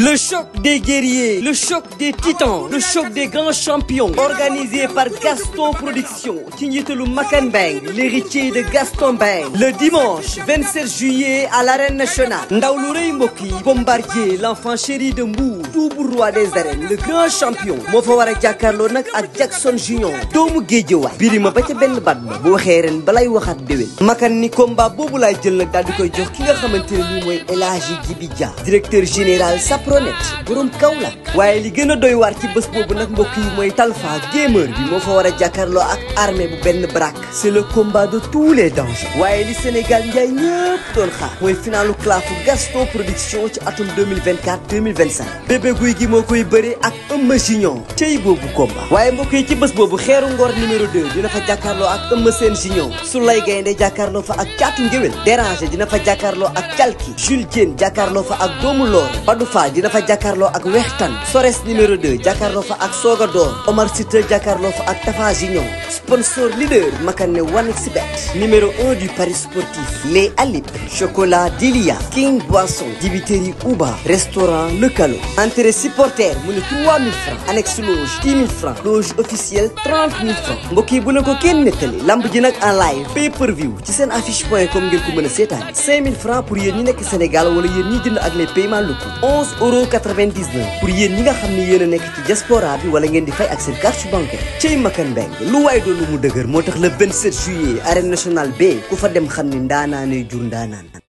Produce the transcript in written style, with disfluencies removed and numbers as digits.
Le choc des guerriers, le choc des titans, le choc des grands champions. Organisé par Gaston Production, ci njiitalu Makan Bang, l'héritier de Gaston Bang. Le dimanche 27 juillet à l'arène nationale. Ndaw lu rëy mbokk yi, Bombardier, l'enfant chéri de Mbour, double roi des arènes, le grand champion. moo fa war a jàkkaarloo nag ak Jackson Junior, doomu Géejawaay. Birima ba ca benn baat ba bu waxee ren balay waxaat déwén. Makan ni combat boobu laay jël nag daal di koy jox ki nga xamante ne nii mooy El Hadji Djibi Dia, directeur général Sapronet, borom Kaolack. waaye li gën a doy waar ci bés boobu nag mbokk yi mooy Talfa gamer bi moo fa war a jàkkaarloo ak armée bu benn brak. c'est le combat de tous les dangers. waaye li Sénégal njaay ñëpp doon xaar mooy finalu clafu Gaston Production ci atum 2024-2025. bébé guy gi moo koy bëre ak Eumeu Junior, cey boobu combat. waaye mbokk yi ci bés boobu xeeru ngor numéro 2 dina fa jàkkaarloo ak Eumeu Sène Junior. Soulay Gaynde jàkkaarloo fa ak Caatu Ngéwél. Déranger dina fa jàkkaarloo ak Calki. Jules Diène jàkkaarloo fa ak Doomu Loor. Badou Fall dina fa jàkkaarloo ak Wextan. Sores numéro 2 jàkkaarloo fa ak Soga Door. Omar Sita jàkkaarloo fa ak Tafa Junior. Sponsor leader Makane 1xBet. numéro 1 du Paris sportif. Les Alip. Chocolat Delia. King Boisson. Dibiterie Ouba. Restaurant Le Calo. Entrée supporter mu ne 3000 francs. Annexe loge 10 000 francs. Loge officielle 30 000 francs. mbokk yi bu na ko kenn nettali. lamb ji nag en live pay per view ci seen affiche.com ngeen ko mën a seetaan. 5000 francs pour yéen ñi nekk Sénégal wala yéen ñi jënd ak les paiements locaux. 11,99 pour yéen ñi nga xam ne yéen a nekk ci diaspora bi wala ngeen di fay ak seen carte bancaire. cey Makan Bang lu waay doon lu mu dëgër moo tax le 27 juillet arène nationale B ku fa dem xam ni ndaanaanee jur ndaanaan.